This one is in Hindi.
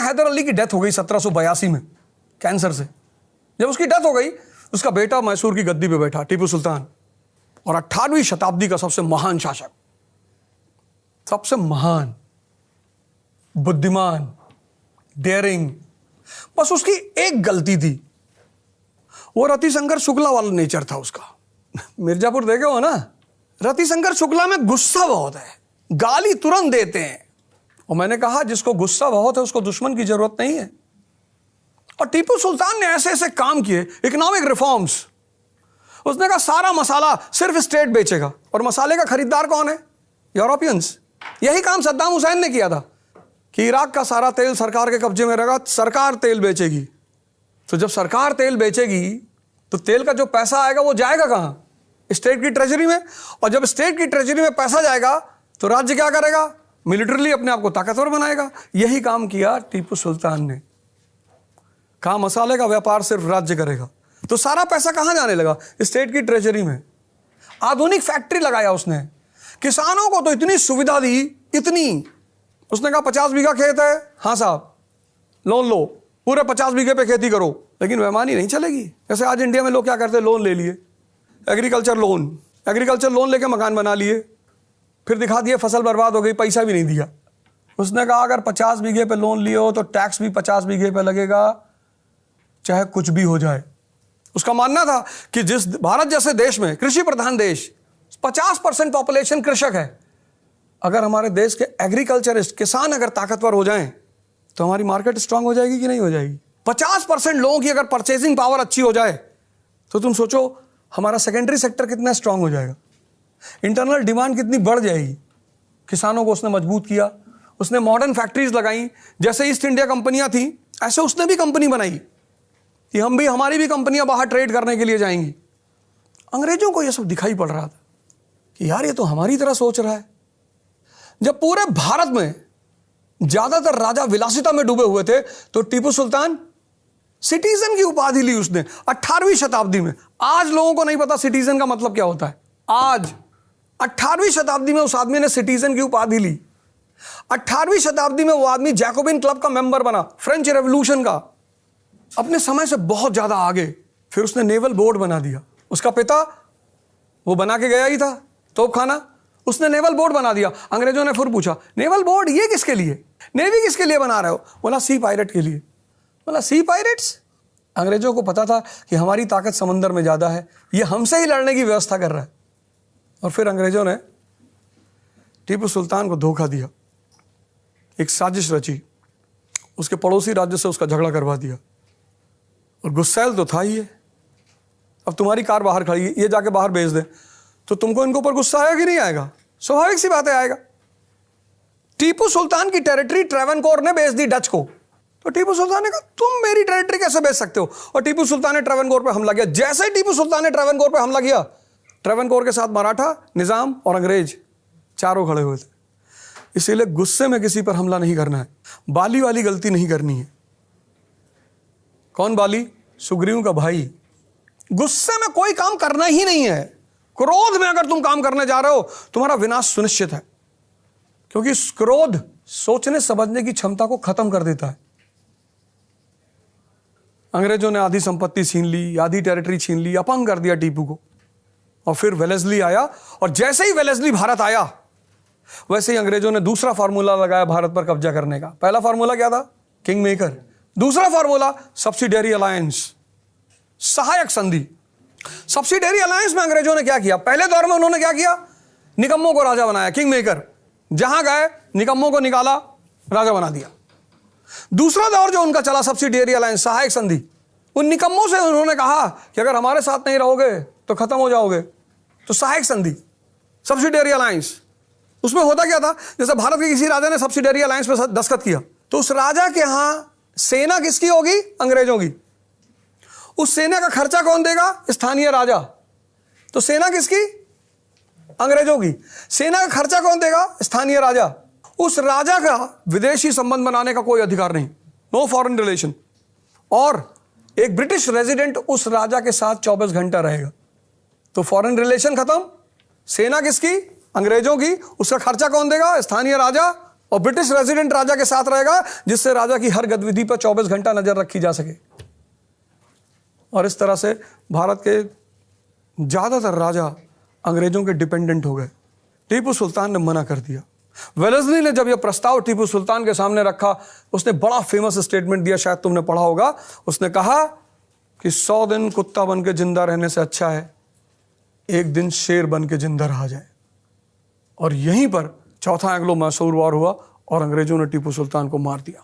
हैदर अली की डेथ हो गई 1782 में कैंसर से। जब उसकी डेथ हो गई, उसका बेटा मैसूर की गद्दी पे बैठा, टीपू सुल्तान, और 18वीं शताब्दी का सबसे महान शासक, सबसे महान, बुद्धिमान, डेयरिंग। बस उसकी एक गलती थी, वो रतिशंकर शुक्ला वाला नेचर था उसका। मिर्जापुर देखे हो ना, रतिशंकर शुक्ला में गुस्सा बहुत है, गाली तुरंत देते हैं। और मैंने कहा जिसको गुस्सा बहुत है उसको दुश्मन की जरूरत नहीं है। और टीपू सुल्तान ने ऐसे ऐसे काम किए, इकोनॉमिक रिफॉर्म्स। उसने कहा सारा मसाला सिर्फ स्टेट बेचेगा, और मसाले का खरीदार कौन है? यूरोपियंस। यही काम सद्दाम हुसैन ने किया था कि इराक का सारा तेल सरकार के कब्जे में रहेगा, सरकार तेल बेचेगी। तो जब सरकार तेल बेचेगी तो तेल का जो पैसा आएगा वो जाएगा कहां? स्टेट की ट्रेजरी में। और जब स्टेट की ट्रेजरी में पैसा जाएगा तो राज्य क्या करेगा? मिलिटरीली अपने आप को ताकतवर बनाएगा। यही काम किया टीपू सुल्तान ने। कहा मसाले का व्यापार सिर्फ राज्य करेगा, तो सारा पैसा कहां जाने लगा? स्टेट की ट्रेजरी में। आधुनिक फैक्ट्री लगाया उसने, किसानों को तो इतनी सुविधा दी, इतनी। उसने कहा 50 बीघा खेत है, हाँ साहब लोन लो, पूरे 50 बीघे पे खेती करो। लेकिन बेईमानी नहीं चलेगी। जैसे आज इंडिया में लोग क्या करते हैं, लोन ले लिए, एग्रीकल्चर लोन लेके मकान बना लिए, फिर दिखा दिए फसल बर्बाद हो गई, पैसा भी नहीं दिया। उसने कहा अगर 50 बीघे पे लोन लिए हो तो टैक्स भी 50 बीघे पे लगेगा, चाहे कुछ भी हो जाए। उसका मानना था कि जिस भारत जैसे देश में, कृषि प्रधान देश, 50% पॉपुलेशन कृषक है, अगर हमारे देश के एग्रीकल्चरिस्ट, किसान अगर ताकतवर हो जाएं तो हमारी मार्केट स्ट्रांग हो जाएगी कि नहीं हो जाएगी? 50% लोगों की अगर परचेजिंग पावर अच्छी हो जाए तो तुम सोचो हमारा सेकेंडरी सेक्टर कितना स्ट्रांग हो जाएगा, इंटरनल डिमांड कितनी बढ़ जाएगी। किसानों को उसने मजबूत किया, उसने मॉडर्न फैक्ट्रीज लगाई। जैसे ईस्ट इंडिया कंपनियां थी, ऐसे उसने भी कंपनी बनाई कि हमारी भी कंपनियां बाहर ट्रेड करने के लिए जाएंगी। अंग्रेजों को यह सब दिखाई पड़ रहा था कि यार ये तो हमारी तरह सोच रहा है। जब पूरे भारत में ज्यादातर राजा विलासिता में डूबे हुए थे तो टीपू सुल्तान सिटीजन की उपाधि ली उसने 18वीं शताब्दी में। आज लोगों को नहीं पता सिटीजन का मतलब क्या होता है। आज 18वीं शताब्दी में उस आदमी ने सिटीजन की उपाधि ली। 18वीं शताब्दी में वो आदमी जैकोबिन क्लब का मेंबर बना, फ्रेंच रेवोल्यूशन का, अपने समय से बहुत ज्यादा आगे। फिर उसने नेवल बोर्ड बना दिया। उसका पिता वो बना के गया ही था, तोपखाना, उसने नेवल बोर्ड बना दिया। अंग्रेजों ने फिर पूछा नेवल बोर्ड ये किसके लिए, नेवी किसके लिए बना रहे हो? बोला सी पायरेट के लिए। बोला सी पायरेट्स? अंग्रेजों को पता था कि हमारी ताकत समंदर में ज्यादा है, ये हमसे ही लड़ने की व्यवस्था कर रहा है। और फिर अंग्रेजों ने टीपू सुल्तान को धोखा दिया, एक साजिश रची, उसके पड़ोसी राज्य से उसका झगड़ा करवा दिया। और गुस्सैल तो था ही है। अब तुम्हारी कार बाहर खड़ी है, ये जाके बाहर भेज दे तो तुमको इनके ऊपर गुस्सा आएगा कि नहीं आएगा? स्वाभाविक सी बात है, आएगा। टीपू सुल्तान की टेरिटरी ट्रेवनकोर ने बेच दी डच को। तो टीपू सुल्तान ने कहा तुम मेरी टेरिटरी कैसे बेच सकते हो? और टीपू सुल्तान ने ट्रेवनकोर पे हमला किया। जैसे ही टीपू सुल्तान ने ट्रेवनकोर पे हमला किया, ट्रेवनकोर के साथ मराठा, निजाम और अंग्रेज चारों खड़े हुए थे। इसीलिए गुस्से में किसी पर हमला नहीं करना है। बाली वाली गलती नहीं करनी है। कौन बाली? सुग्रीव का भाई। गुस्से में कोई काम करना ही नहीं है। क्रोध में अगर तुम काम करने जा रहे हो तुम्हारा विनाश सुनिश्चित है, क्योंकि क्रोध सोचने समझने की क्षमता को खत्म कर देता है। अंग्रेजों ने आधी संपत्ति छीन ली, आधी टेरिटरी छीन ली, अपंग कर दिया टीपू को। और फिर वेलेस्ली आया, और जैसे ही वेलेस्ली भारत आया वैसे ही अंग्रेजों ने दूसरा फार्मूला लगाया भारत पर कब्जा करने का। पहला फार्मूला क्या था? King maker. दूसरा फार्मूला सब्सिडियरी अलायंस, सहायक संधि। सब्सिडियरी अलायंस में अंग्रेजों ने क्या किया? पहले दौर में उन्होंने क्या किया? निकम्मों को राजा बनाया, किंग मेकर। जहां गए निकम्मों को निकाला, राजा बना दिया। दूसरा दौर जो उनका चला, सब्सिडियरी अलायंस, सहायक संधि, उन निकम्मों से उन्होंने कहा कि अगर हमारे साथ नहीं रहोगे तो खत्म हो जाओगे। तो सहायक संधि, सब्सिडियरी अलायंस। उसमें होता क्या था? जैसे भारत के किसी राजा ने सब्सिडियरी अलायंस पे दस्तखत किया तो उस राजा के यहां सेना किसकी होगी? अंग्रेजों की। उस सेना का खर्चा कौन देगा? स्थानीय राजा। तो सेना किसकी? अंग्रेजों की। सेना का खर्चा कौन देगा? स्थानीय राजा। उस राजा का विदेशी संबंध बनाने का कोई अधिकार नहीं, नो फॉरेन रिलेशन। और एक ब्रिटिश रेजिडेंट उस राजा के साथ 24 घंटा रहेगा। तो फॉरेन रिलेशन खत्म। सेना किसकी? अंग्रेजों की। उसका खर्चा कौन देगा? स्थानीय राजा। और ब्रिटिश रेजिडेंट राजा के साथ रहेगा, जिससे राजा की हर गतिविधि पर 24 घंटा नजर रखी जा सके। और इस तरह से भारत के ज्यादातर राजा अंग्रेजों के डिपेंडेंट हो गए। टीपू सुल्तान ने मना कर दिया। वेलेस्ली ने जब यह प्रस्ताव टीपू सुल्तान के सामने रखा, उसने बड़ा फेमस स्टेटमेंट दिया, शायद तुमने पढ़ा होगा। उसने कहा कि 100 दिन कुत्ता बन के जिंदा रहने से अच्छा है एक दिन शेर बन के जिंदा रहा जाए। और यहीं पर चौथा एंग्लो मैसूर वॉर हुआ और अंग्रेजों ने टीपू सुल्तान को मार दिया।